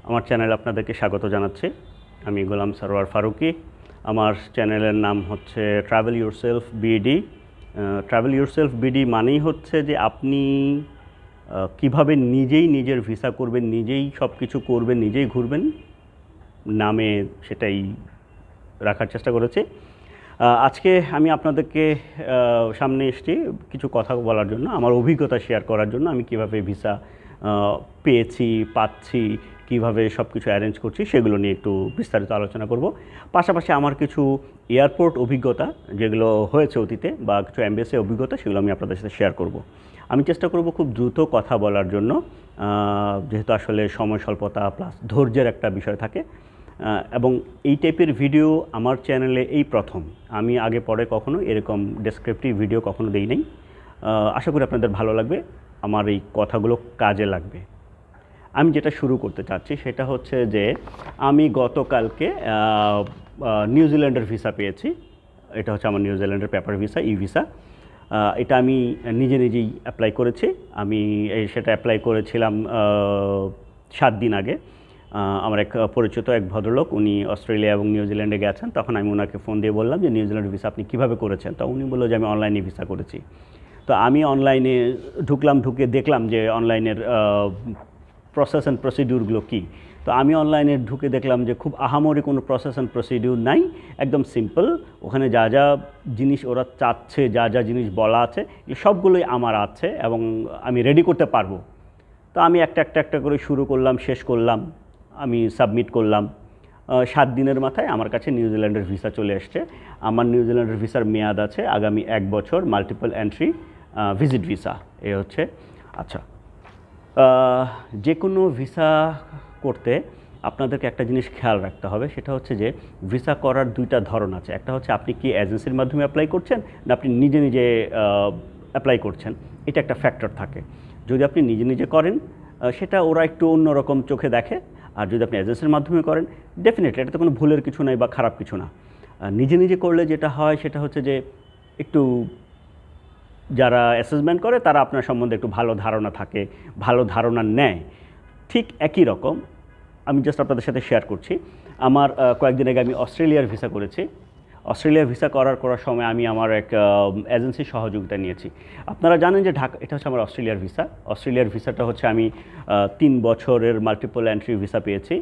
আমার চ্যানেলে আপনাদেরকে স্বাগত জানাচ্ছি। আমি গোলাম সরোয়ার ফারুকী। আমার চ্যানেলের নাম হচ্ছে travel yourself BD. Travel yourself BD মানেই হচ্ছে যে আপনি কিভাবে নিজেই নিজের ভিসা করবেন, নিজেই সব কিছু করবেন, নিজেই ঘুরবেন, নামে সেটাই রাখার চেষ্টা করেছি। আজকে আমি আপনাদেরকে সামনে এসেছি কিছু কথা বলার জন্য, আমার অভিজ্ঞতা শেয়ার করার জন্য। আমি কিভাবে ভিসা পেয়েছি, পাচ্ছি, কিভাবে সব কিছু অ্যারেঞ্জ করছি সেগুলো নিয়ে একটু বিস্তারিত আলোচনা করব। পাশাপাশি আমার কিছু এয়ারপোর্ট অভিজ্ঞতা যেগুলো হয়েছে অতীতে বা কিছু এমবেসি অভিজ্ঞতা, সেগুলো আমি আপনাদের সাথে শেয়ার করব। আমি চেষ্টা করব খুব দ্রুত কথা বলার জন্য, যেহেতু আসলে সময় স্বল্পতা প্লাস ধৈর্যের একটা বিষয় থাকে। এবং এই টাইপের ভিডিও আমার চ্যানেলে এই প্রথম। আমি আগে পরে কখনো এরকম ডেসক্রিপটিভ ভিডিও কখনো দেই নাই। আশা করি আপনাদের ভালো লাগবে, আমার এই কথাগুলো কাজে লাগবে। আমি যেটা শুরু করতে চাচ্ছি সেটা হচ্ছে যে আমি গতকালকে নিউজিল্যান্ডের ভিসা পেয়েছি। এটা হচ্ছে আমার নিউজিল্যান্ডের পেপার ভিসা, ই ভিসা। এটা আমি নিজেই অ্যাপ্লাই করেছি। আমি সেটা অ্যাপ্লাই করেছিলাম 7 দিন আগে। আমার এক পরিচিত এক ভদ্রলোক, উনি অস্ট্রেলিয়া এবং নিউজিল্যান্ডে গেছেন। তখন আমি ওনাকে ফোন দিয়ে বললাম যে নিউজিল্যান্ড ভিসা আপনি কীভাবে করেছেন। তো উনি বললো যে আমি অনলাইনে ভিসা করেছি। তো আমি অনলাইনে ঢুকে দেখলাম যে অনলাইনের প্রসেস অ্যান্ড প্রসিডিউরগুলো কী। তো আমি অনলাইনে ঢুকে দেখলাম যে খুব আহামরি কোনো প্রসেস অ্যান্ড প্রসিডিউর নাই, একদম সিম্পল। ওখানে যা যা জিনিস ওরা চাচ্ছে, যা যা জিনিস বলা আছে, এই সবগুলোই আমার আছে এবং আমি রেডি করতে পারবো। তো আমি একটা করে শুরু করলাম, শেষ করলাম, আমি সাবমিট করলাম। 7 দিনের মাথায় আমার কাছে নিউজিল্যান্ডের ভিসা চলে এসছে। আমার নিউজিল্যান্ডের ভিসার মেয়াদ আছে আগামী 1 বছর, মাল্টিপল এন্ট্রি ভিজিট ভিসা এ হচ্ছে। আচ্ছা, যে কোনো ভিসা করতে আপনাদেরকে একটা জিনিস খেয়াল রাখতে হবে, সেটা হচ্ছে যে ভিসা করার 2টা ধরন আছে। একটা হচ্ছে আপনি কি এজেন্সির মাধ্যমে অ্যাপ্লাই করছেন না আপনি নিজে অ্যাপ্লাই করছেন, এটা একটা ফ্যাক্টর থাকে। যদি আপনি নিজে করেন সেটা ওরা একটু অন্যরকম চোখে দেখে, আর যদি আপনি এজেন্সির মাধ্যমে করেন ডেফিনেটলি এটাতে কোনো ভুলের কিছু নাই বা খারাপ কিছু না। নিজে করলে যেটা হয় সেটা হচ্ছে যে একটু যারা অ্যাসেসমেন্ট করে তারা আপনার সম্বন্ধে একটু ভালো ধারণা থাকে, ভালো ধারণা নেয়। ঠিক একই রকম আমি জাস্ট আপনাদের সাথে শেয়ার করছি। আমার কয়েকদিন আগে আমি অস্ট্রেলিয়ার ভিসা করেছি। অস্ট্রেলিয়ার ভিসা করার সময় আমি আমার এক এজেন্সির সহযোগিতা নিয়েছি। আপনারা জানেন যে ঢাকা, এটা হচ্ছে আমার অস্ট্রেলিয়ার ভিসা। অস্ট্রেলিয়ার ভিসাটা হচ্ছে আমি 3 বছরের মাল্টিপল এন্ট্রি ভিসা পেয়েছি,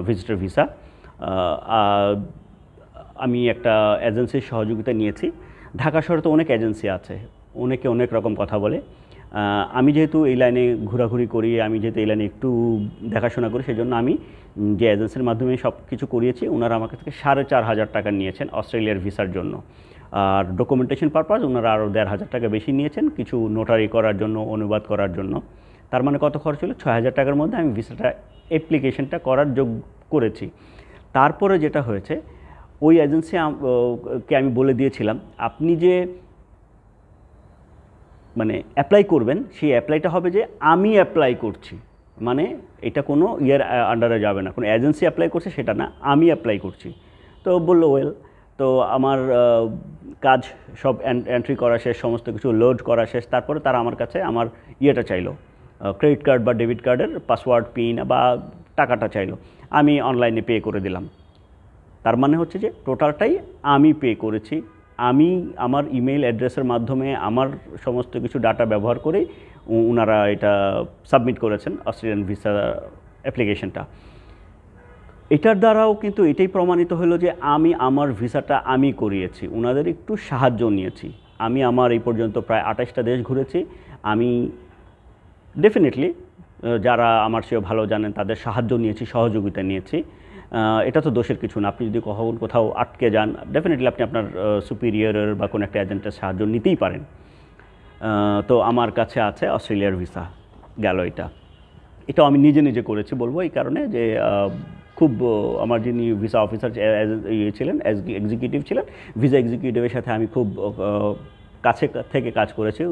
ভিজিটর ভিসা। আমি একটা এজেন্সির সহযোগিতা নিয়েছি। ঢাকা শহরে তো অনেক এজেন্সি আছে, অনেকে অনেক রকম কথা বলে। আমি যেহেতু এই লাইনে ঘোরাঘুরি করি, আমি যেহেতু এই লাইনে একটু দেখাশোনা করি, সেজন্য আমি যে এজেন্সির মাধ্যমে সব কিছু করিয়েছি, ওনারা আমার কাছ থেকে 4,500 টাকা নিয়েছেন অস্ট্রেলিয়ার ভিসার জন্য। আর ডকুমেন্টেশন পারপাস ওনারা আরও 1,500 টাকা বেশি নিয়েছেন, কিছু নোটারি করার জন্য, অনুবাদ করার জন্য। তার মানে কত খরচ হলো? 6,000 টাকার মধ্যে আমি ভিসাটা অ্যাপ্লিকেশনটা করার যোগ্য করেছি। তারপরে যেটা হয়েছে, ওই এজেন্সি কে আমি বলে দিয়েছিলাম আপনি যে মানে অ্যাপ্লাই করবেন, সেই অ্যাপ্লাইটা হবে যে আমি অ্যাপ্লাই করছি, মানে এটা কোনো ইয়ার আন্ডারে যাবে না, কোনো এজেন্সি অ্যাপ্লাই করছে সেটা না, আমি অ্যাপ্লাই করছি। তো বললো ওয়েল। তো আমার কাজ সব এন্ট্রি করা শেষ, সমস্ত কিছু লোড করা শেষ। তারপরে তারা আমার কাছে আমার ইয়েটা চাইলো, ক্রেডিট কার্ড বা ডেবিট কার্ডের পাসওয়ার্ড, পিন বা টাকাটা চাইলো। আমি অনলাইনে পে করে দিলাম। তার মানে হচ্ছে যে টোটালটাই আমি পে করেছি। আমি আমার ইমেল অ্যাড্রেসের মাধ্যমে আমার সমস্ত কিছু ডাটা ব্যবহার করেই ওনারা এটা সাবমিট করেছেন, অস্ট্রেলিয়ান ভিসা অ্যাপ্লিকেশনটা। এটার দ্বারাও কিন্তু এটাই প্রমাণিত হলো যে আমি আমার ভিসাটা আমি করিয়েছি, ওনাদের একটু সাহায্য নিয়েছি। আমি আমার এই পর্যন্ত প্রায় 28টা দেশ ঘুরেছি। আমি ডেফিনেটলি যারা আমার চেয়ে ভালো জানেন তাদের সাহায্য নিয়েছি, সহযোগিতা নিয়েছি। এটা তো দোষের কিছু না। আপনি যদি কোথাও আটকে যান, ডেফিনেটলি আপনি আপনার সুপিরিয়রের বা কোনো একটা এজেন্টের সাহায্য নিতেই পারেন। তো আমার কাছে আছে অস্ট্রেলিয়ার ভিসা গেল। এটাও আমি নিজে করেছি বলবো, এই কারণে যে খুব আমার যিনি ভিসা অফিসার ছিলেন, এক্সিকিউটিভ ছিলেন, ভিসা এক্সিকিউটিভের সাথে আমি খুব কাছে থেকে কাজ করেছি,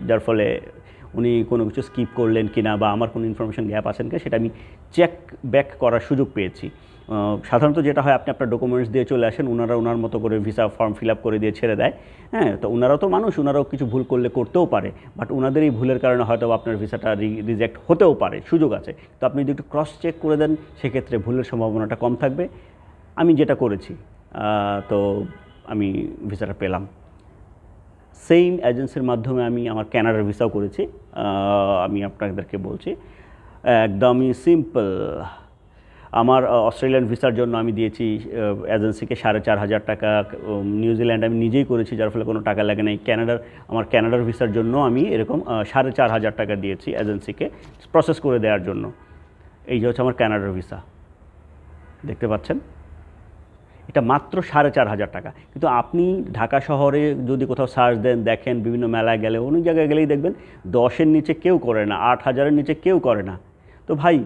যার ফলে উনি কোনো কিছু স্কিপ করলেন কিনা বা আমার কোনো ইনফরমেশন গ্যাপ আছেন কিনা সেটা আমি চেক ব্যাক করার সুযোগ পেয়েছি। সাধারণত যেটা হয় আপনি আপনার ডকুমেন্টস দিয়ে চলে আসেন, ওনারা ওনার মতো করে ভিসা ফর্ম ফিল আপ করে দিয়ে ছেড়ে দেয়। হ্যাঁ, তো ওনারাও তো মানুষ, ওনারাও কিছু ভুল করলে করতেও পারে, বাট ওনাদের এই ভুলের কারণে হয়তো আপনার ভিসাটা রিজেক্ট হতেও পারে, সুযোগ আছে। তো আপনি যদি একটু ক্রস চেক করে দেন সেক্ষেত্রে ভুলের সম্ভাবনাটা কম থাকবে। আমি যেটা করেছি, তো আমি ভিসাটা পেলাম। সেম এজেন্সির মাধ্যমে আমি আমার কানাডার ভিসাও করেছি। আমি আপনাদেরকে বলছি একদমই সিম্পল। আমার অস্ট্রেলিয়ান ভিসার জন্য আমি দিয়েছি এজেন্সিকে 4,500 টাকা। নিউজিল্যান্ড আমি নিজেই করেছি, যার ফলে কোনো টাকা লাগে নাই। আমার কানাডার ভিসার জন্য আমি এরকম 4,500 টাকা দিয়েছি এজেন্সিকে প্রসেস করে দেওয়ার জন্য। এই যে হচ্ছে আমার কানাডার ভিসা, দেখতে পাচ্ছেন, এটা মাত্র 4,500 টাকা। কিন্তু আপনি ঢাকা শহরে যদি কোথাও সার্চ দেন, দেখেন বিভিন্ন মেলায় গেলে, অনেক জায়গায় গেলেই দেখবেন 10-এর নিচে কেউ করে না, 8,000-এর নিচে কেউ করে না। তো ভাই,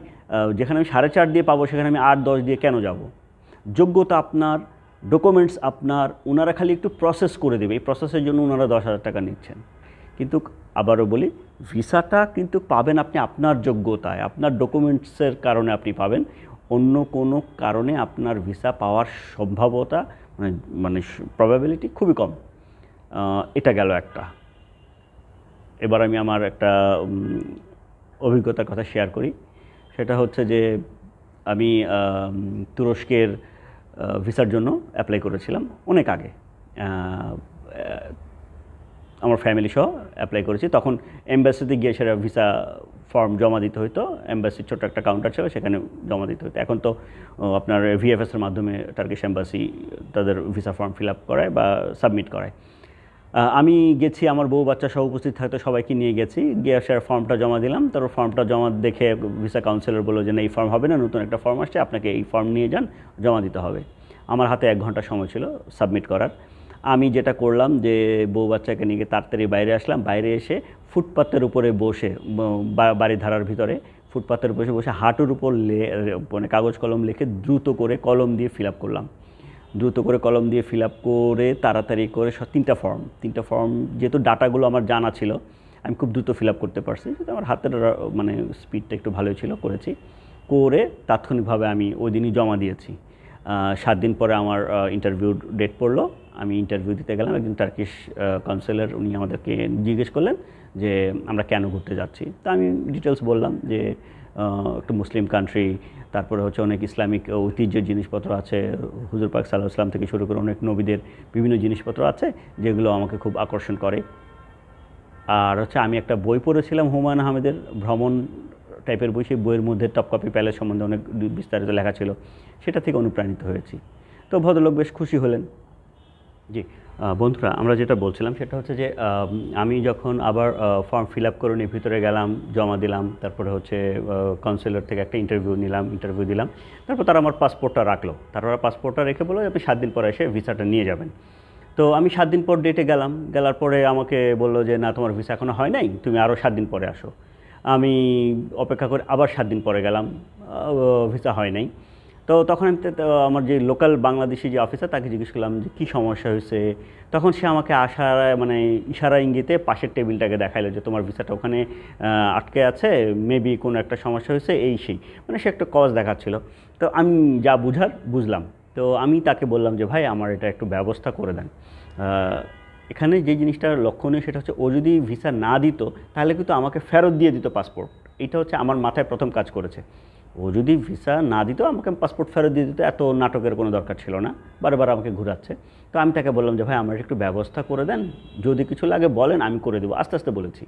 যেখানে আমি 4,500 দিয়ে পাবো সেখানে আমি 8-10 দিয়ে কেন যাব? যোগ্যতা আপনার, ডকুমেন্টস আপনার, ওনারা খালি একটু প্রসেস করে দেবে, এই প্রসেসের জন্য ওনারা 10,000 টাকা নিচ্ছেন। কিন্তু আবারও বলি, ভিসাটা কিন্তু পাবেন আপনি আপনার যোগ্যতায়, আপনার ডকুমেন্টসের কারণে আপনি পাবেন। অন্য কোনো কারণে আপনার ভিসা পাওয়ার সম্ভাবনা মানে প্রবাবিলিটি খুবই কম। এটা গেল একটা। এবার আমি আমার একটা অভিজ্ঞতার কথা শেয়ার করি। সেটা হচ্ছে যে আমি তুরস্কের ভিসার জন্য অ্যাপ্লাই করেছিলাম অনেক আগে, আমার ফ্যামিলি সহ অ্যাপ্লাই করেছি। তখন এম্বাসিতে গিয়ে সেটা ভিসা ফর্ম জমা দিতে হতো। এম্বাসির ছোট্ট একটা কাউন্টার ছিল, সেখানে জমা দিতে হতো। এখন তো আপনার ভিএফএসের মাধ্যমে টার্কিশ এম্বাসি তাদের ভিসা ফর্ম ফিল আপ করায় বা সাবমিট করায়। আমি গেছি, আমার বউ বাচ্চা সহ উপস্থিত থাকতে সবাইকে নিয়ে গেছি, গিয়ে সেটা ফর্মটা জমা দিলাম। তারপর ফর্মটা জমা দেখে ভিসা কাউন্সিলর বললো যে না, এই ফর্ম হবে না, নতুন একটা ফর্ম আসছে, আপনাকে এই ফর্ম নিয়ে যান, জমা দিতে হবে। আমার হাতে 1 ঘন্টা সময় ছিল সাবমিট করার। আমি যেটা করলাম যে বউ বাচ্চাকে নিয়ে তাড়াতাড়ি বাইরে আসলাম। বাইরে এসে ফুটপাতের উপরে বসে, বাড়ি ধারার ভিতরে ফুটপাতের বসে বসে হাঁটুর উপর মানে কাগজ কলম লিখে দ্রুত করে কলম দিয়ে ফিল আপ করলাম। দ্রুত করে কলম দিয়ে ফিল আপ করে তাড়াতাড়ি করে 3টা ফর্ম যেহেতু ডাটাগুলো আমার জানা ছিল, আমি খুব দ্রুত ফিল আপ করতে পারছি। সেটা আমার হাতের মানে স্পিডটা একটু ভালোই ছিল, করে তাৎক্ষণিকভাবে আমি ওই দিনই জমা দিয়েছি। 7 দিন পরে আমার ইন্টারভিউ ডেট পড়লো। আমি ইন্টারভিউ দিতে গেলাম। একজন টার্কিশ কাউন্সিলর, উনি আমাদেরকে জিজ্ঞেস করলেন যে আমরা কেন ঘুরতে যাচ্ছি। তা আমি ডিটেলস বললাম যে একটা মুসলিম কান্ট্রি, তারপরে হচ্ছে অনেক ইসলামিক ঐতিহ্যের জিনিসপত্র আছে, হুজুর পাক সাল্লাল্লাহু আলাইহি ওয়াসাল্লাম থেকে শুরু করে অনেক নবীদের বিভিন্ন জিনিসপত্র আছে যেগুলো আমাকে খুব আকর্ষণ করে। আর হচ্ছে আমি একটা বই পড়েছিলাম হুমায়ুন আহমেদের ভ্রমণ টাইপের বই, সেই বইয়ের মধ্যে টপকাপি প্যালেস সম্বন্ধে অনেক বিস্তারিত লেখা ছিল, সেটা থেকে অনুপ্রাণিত হয়েছি। তো ভদ্রলোক বেশ খুশি হলেন। জি বন্ধুরা, আমরা যেটা বলছিলাম সেটা হচ্ছে যে আমি যখন আবার ফর্ম ফিল আপ করে নিয়ে ভিতরে গেলাম, জমা দিলাম, তারপরে হচ্ছে কাউন্সিলর থেকে একটা ইন্টারভিউ দিলাম। তারপর তারা আমার পাসপোর্টটা রাখলো। তারপর পাসপোর্টটা রেখে বললো আপনি 7 দিন পরে এসে ভিসাটা নিয়ে যাবেন। তো আমি 7 দিন পর ডেটে গেলার পরে আমাকে বললো যে না, তোমার ভিসা এখনও হয় নাই, তুমি আরও 7 দিন পরে আসো। আমি অপেক্ষা করে আবার 7 দিন পরে গেলাম, ভিসা হয় নাই। তো তখন আমি আমার যে লোকাল বাংলাদেশি যে অফিসার, তাকে জিজ্ঞেস করলাম যে কী সমস্যা হয়েছে। তখন সে আমাকে মানে ইশারা ইঙ্গিতে পাশের টেবিলটাকে দেখাইলো যে তোমার ভিসাটা ওখানে আটকে আছে, মেবি কোনো একটা সমস্যা হয়েছে, এই সেই, মানে সে একটা কজ দেখাচ্ছিল। তো আমি যা বুঝলাম। তো আমি তাকে বললাম যে ভাই, আমার এটা একটু ব্যবস্থা করে দেন। এখানে যে জিনিসটা লক্ষণীয় সেটা হচ্ছে, ও যদি ভিসা না দিত তাহলে কিন্তু আমাকে ফেরত দিয়ে দিত পাসপোর্ট। এটা হচ্ছে আমার মাথায় প্রথম কাজ করেছে। ও যদি ভিসা না দিত, আমাকে পাসপোর্ট ফেরত দিয়ে দিত, এত নাটকের কোনো দরকার ছিল না, বারবার আমাকে ঘুরাচ্ছে। তো আমি তাকে বললাম যে ভাই, আমার একটু ব্যবস্থা করে দেন, যদি কিছু লাগে বলেন, আমি করে দেবো, আস্তে আস্তে বলেছি।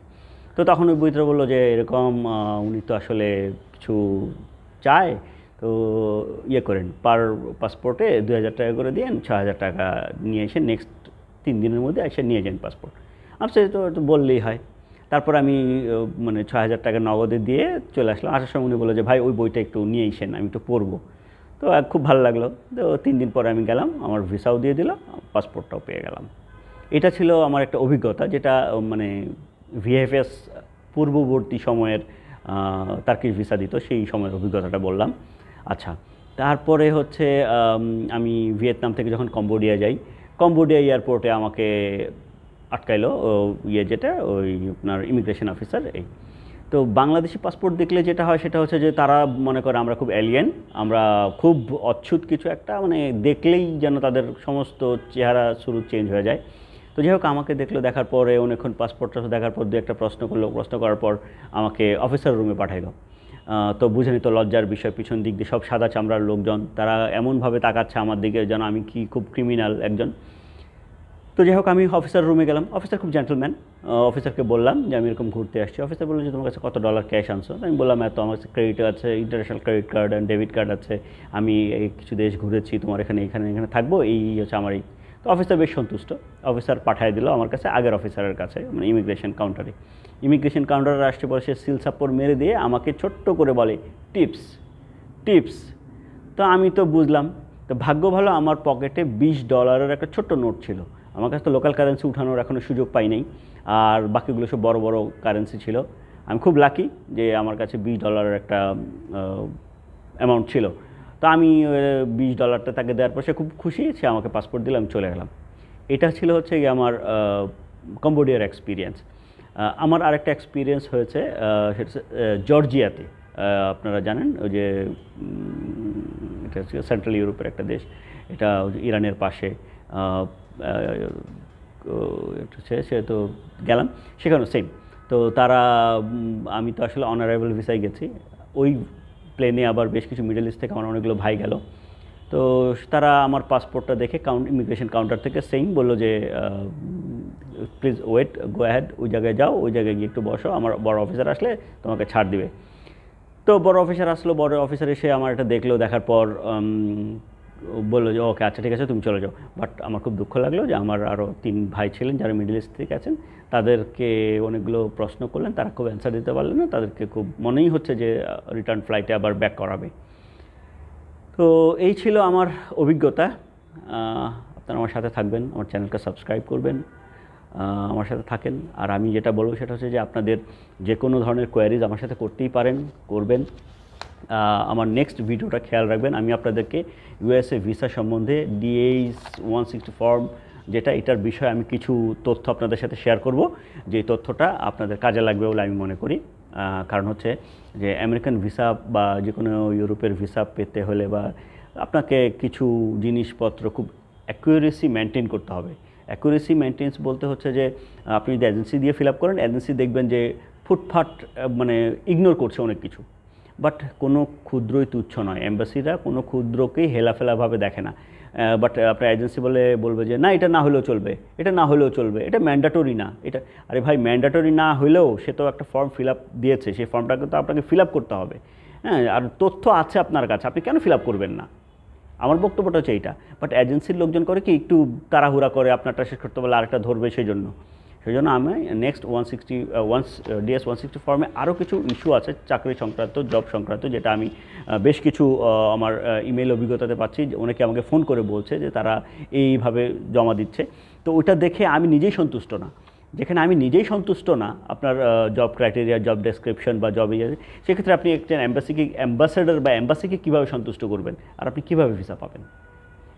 তো তখন ওই বইটা বললো যে এরকম উনি তো আসলে কিছু চায়, তো করেন, পার পাসপোর্টে 2,000 টাকা করে দিন, 6,000 টাকা নিয়ে এসে নেক্সট 3 দিনের মধ্যে এসে নিয়ে যান পাসপোর্ট। আচ্ছা, তো বললেই হয়। তারপর আমি মানে 6,000 টাকা নগদে দিয়ে চলে আসলাম। আসার সময় উনি বললো যে ভাই, ওই বইটা একটু নিয়ে এসেন, আমি একটু পড়বো। তো খুব ভালো লাগলো। তো 3 দিন পরে আমি গেলাম, আমার ভিসাও দিয়ে দিল, পাসপোর্টটাও পেয়ে গেলাম। এটা ছিল আমার একটা অভিজ্ঞতা, যেটা মানে ভিএফএস পূর্ববর্তী সময়ের টার্কিশ ভিসা দিত, সেই সময়ের অভিজ্ঞতাটা বললাম। আচ্ছা, তারপরে হচ্ছে আমি ভিয়েতনাম থেকে যখন কম্বোডিয়া যাই, কম্বোডিয়া এয়ারপোর্টে আমাকে আটকাইলো যেটা ওই আপনার ইমিগ্রেশন অফিসার। তো বাংলাদেশি পাসপোর্ট দেখলে যেটা হয় সেটা হচ্ছে যে তারা মনে করে আমরা খুব এলিয়েন, আমরা খুব অচ্ছুত কিছু একটা, মানে দেখলেই যেন তাদের সমস্ত চেহারা শুরু চেঞ্জ হয়ে যায়। তো যাই হোক, আমাকে দেখলো, দেখার পরে অনেকক্ষণ পাসপোর্টটা দেখার পর দু একটা প্রশ্ন করলো, প্রশ্ন করার পর আমাকে অফিসার রুমে পাঠাইলো। তো বুঝে নিত লজ্জার বিষয়, পিছন দিক দিয়ে সব সাদা চামড়ার লোকজন, তারা এমনভাবে তাকাচ্ছে আমার দিকে যেন আমি কি খুব ক্রিমিনাল একজন। তো যাই হোক, আমি অফিসার রুমে গেলাম। অফিসার খুব জেন্টলম্যান। অফিসারকে বললাম যে আমি এরকম ঘুরতে আসছি। অফিসার বললো যে তোমার কাছে কত ডলার ক্যাশ আনছো? আমি বললাম এত, আমার কাছে ক্রেডিট আছে, international credit card and debit card আছে, আমি এই কিছু দেশ ঘুরেছি, তোমার এখানে এখানে এখানে থাকবো, এই হচ্ছে আমার এই। তো অফিসার বেশ সন্তুষ্ট। অফিসার পাঠিয়ে দিল আমার কাছে আগের অফিসারের কাছে, মানে ইমিগ্রেশন কাউন্টারে। ইমিগ্রেশন কাউন্টারে আসতে পরে সে সিল সাপ্পর মেরে দিয়ে আমাকে ছোট্ট করে বলে টিপস টিপস। তো আমি তো বুঝলাম। তো ভাগ্য ভালো, আমার পকেটে $20 একটা ছোট্ট নোট ছিল। আমার কাছে তো লোকাল কারেন্সি উঠানোর এখনও সুযোগ পাই নাই, আর বাকিগুলো সব বড় বড় কারেন্সি ছিল। আমি খুব লাকি যে আমার কাছে $20 একটা অ্যামাউন্ট ছিল। তো আমি $20টা তাকে দেওয়ার পর সে খুব খুশি, সে আমাকে পাসপোর্ট দিলাম, চলে গেলাম। এটা ছিল হচ্ছে গিয়ে আমার কম্বোডিয়ার এক্সপিরিয়েন্স। আমার আরেকটা এক্সপিরিয়েন্স হয়েছে, সেটা হচ্ছে জর্জিয়াতে। আপনারা জানেন ওই যে এটা হচ্ছে সেন্ট্রাল ইউরোপের একটা দেশ, এটা ইরানের পাশে। সে তো গেলাম সেখানেও সেম। তো তারা, আমি তো আসলে অনারেবল ভিসায় গেছি। ওই প্লেনে আবার বেশ কিছু মিডল ইস্ট থেকে আমার অনেকগুলো ভাই গেল। তো তারা আমার পাসপোর্টটা দেখে ইমিগ্রেশন কাউন্টার থেকে সেম বললো যে প্লিজ ওয়েট, গো অ্যাহেড, ওই জায়গায় যাও, ওই জায়গায় গিয়ে একটু বসো, আমার বড় অফিসার আসলে তোমাকে ছাড় দিবে। তো বড় অফিসার আসলো, বড় অফিসার এসে আমার এটা দেখলো, দেখার পর বললো যে ওকে আচ্ছা ঠিক আছে তুমি চলে যাও। বাট আমার খুব দুঃখ লাগলো যে আমার আরও 3 ভাই ছিলেন যারা মিডল ইস্ট থেকে আছেন, তাদেরকে অনেকগুলো প্রশ্ন করলেন, তারা খুব অ্যান্সার দিতে পারলেন না, তাদেরকে খুব মনেই হচ্ছে যে রিটার্ন ফ্লাইটে আবার ব্যাক করাবে। তো এই ছিল আমার অভিজ্ঞতা। আপনারা আমার সাথে থাকবেন, আমার চ্যানেলকে সাবস্ক্রাইব করবেন, আমার সাথে থাকেন। আর আমি যেটা বলবো সেটা হচ্ছে যে আপনাদের যে কোনো ধরনের কোয়ারিজ আমার সাথে করতেই পারেন, করবেন। আমার নেক্সট ভিডিওটা খেয়াল রাখবেন, আমি আপনাদেরকে ইউএসএ ভিসা সম্বন্ধে DH-160 ফর্ম যেটা, এটার বিষয়ে আমি কিছু তথ্য আপনাদের সাথে শেয়ার করব, যে তথ্যটা আপনাদের কাজে লাগবে বলে আমি মনে করি। কারণ হচ্ছে যে আমেরিকান ভিসা বা যে কোনো ইউরোপের ভিসা পেতে হলে বা আপনাকে কিছু জিনিসপত্র খুব অ্যাকুরেসি মেনটেন করতে হবে। অ্যাকুরেসি মেনটেন্স বলতে হচ্ছে যে আপনি যদি এজেন্সি দিয়ে ফিল আপ করেন, এজেন্সি দেখবেন যে ফুটফাট মানে ইগনোর করছে অনেক কিছু। বাট কোনো ক্ষুদ্রই তুচ্ছ নয়, এম্বাসিরা কোনো ক্ষুদ্রকেই হেলাফেলাভাবে দেখে না। বাট আপনার এজেন্সি বলবে যে না এটা না হলেও চলবে, এটা না হলেও চলবে, এটা ম্যান্ডেটরি না, এটা। আরে ভাই, ম্যান্ডেটরি না হলেও সে তো একটা ফর্ম ফিল আপ দিয়েছে, সেই ফর্মটাকে তো আপনাকে ফিল আপ করতে হবে। হ্যাঁ, আর তথ্য আছে আপনার কাছে, আপনি কেন ফিল আপ করবেন না? আমার বক্তব্যটা হচ্ছে এইটা। বাট এজেন্সির লোকজন করে কি, একটু তাড়াহুড়া করে আপনারটা শেষ করতে বলে আরেকটা ধরবে, সেই জন্য আমি নেক্সট DS-160 ফর্মে আরও কিছু ইস্যু আছে চাকরি সংক্রান্ত, জব সংক্রান্ত, যেটা আমি বেশ কিছু আমার ইমেল অভিজ্ঞতাতে পাচ্ছি, অনেকে আমাকে ফোন করে বলছে যে তারা এইভাবে জমা দিচ্ছে। তো ওটা দেখে আমি নিজেই সন্তুষ্ট না। যেখানে আমি নিজেই সন্তুষ্ট না আপনার জব ক্রাইটেরিয়া, জব ডেসক্রিপশন বা জব ইয়ে, সেক্ষেত্রে আপনি একটা অ্যাম্বাসেডর বা অ্যাম্বাসিকে কীভাবে সন্তুষ্ট করবেন, আর আপনি কীভাবে ভিসা পাবেন?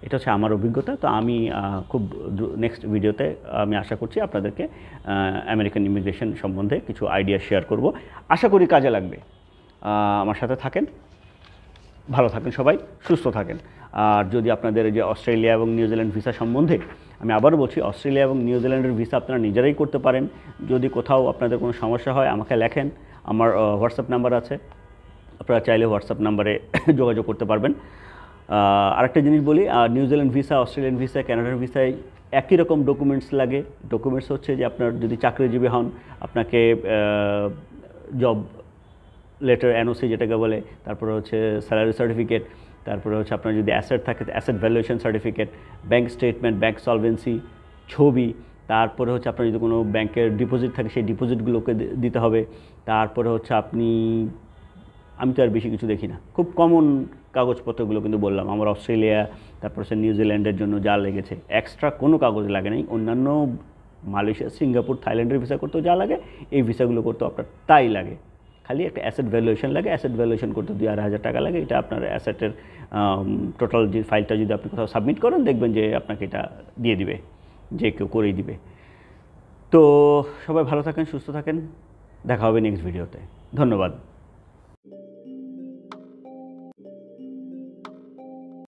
এটা হচ্ছে আমার অভিজ্ঞতা। তো আমি খুব নেক্সট ভিডিওতে আমি আশা করছি আপনাদেরকে আমেরিকান ইমিগ্রেশন সম্বন্ধে কিছু আইডিয়া শেয়ার করব, আশা করি কাজে লাগবে। আমার সাথে থাকেন, ভালো থাকেন সবাই, সুস্থ থাকেন। আর যদি আপনাদের যে অস্ট্রেলিয়া এবং নিউজিল্যান্ড ভিসা সম্বন্ধে, আমি আবারও বলছি, অস্ট্রেলিয়া এবং নিউজিল্যান্ডের ভিসা আপনারা নিজেরাই করতে পারেন। যদি কোথাও আপনাদের কোনো সমস্যা হয় আমাকে লেখেন, আমার হোয়াটসঅ্যাপ নাম্বার আছে, আপনারা চাইলে হোয়াটসঅ্যাপ নাম্বারে যোগাযোগ করতে পারবেন। আরেকটা জিনিস বলি, নিউজিল্যান্ড ভিসা, অস্ট্রেলিয়ান ভিসা, কানাডার ভিসায় একই রকম ডকুমেন্টস লাগে। ডকুমেন্টস হচ্ছে যে আপনার যদি চাকরিজীবী হন, আপনাকে জব লেটার, NOC যেটাকে বলে, তারপরে হচ্ছে স্যালারি সার্টিফিকেট, তারপরে হচ্ছে আপনার যদি অ্যাসেট থাকে asset valuation certificate, bank statement, bank solvency, ছবি, তারপরে হচ্ছে আপনার যদি কোনো ব্যাংকের ডিপোজিট থাকে সেই ডিপোজিটগুলোকে দিতে হবে। তারপরে হচ্ছে আমি তো আর বেশি কিছু দেখি না, খুব কমন কাগজপত্রগুলো কিন্তু বললাম। আমার অস্ট্রেলিয়া, তারপর হচ্ছে নিউজিল্যান্ডের জন্য যা লেগেছে, এক্সট্রা কোনো কাগজ লাগে নাই। অন্যান্য মালয়েশিয়া, সিঙ্গাপুর, থাইল্যান্ডের ভিসা করতেও যা লাগে, এই ভিসাগুলো করতেও আপনার তাই লাগে। খালি একটা অ্যাসেট ভ্যালুয়েশন লাগে, অ্যাসেট ভ্যালুয়েশন করতে 2-2,500 টাকা লাগে। এটা আপনার অ্যাসেটের টোটাল যে ফাইলটা যদি আপনি কোথাও সাবমিট করেন, দেখবেন যে আপনাকে এটা দিয়ে দিবে, যে কেউ করেই দিবে। তো সবাই ভালো থাকেন, সুস্থ থাকেন, দেখা হবে নেক্সট ভিডিওতে। ধন্যবাদ।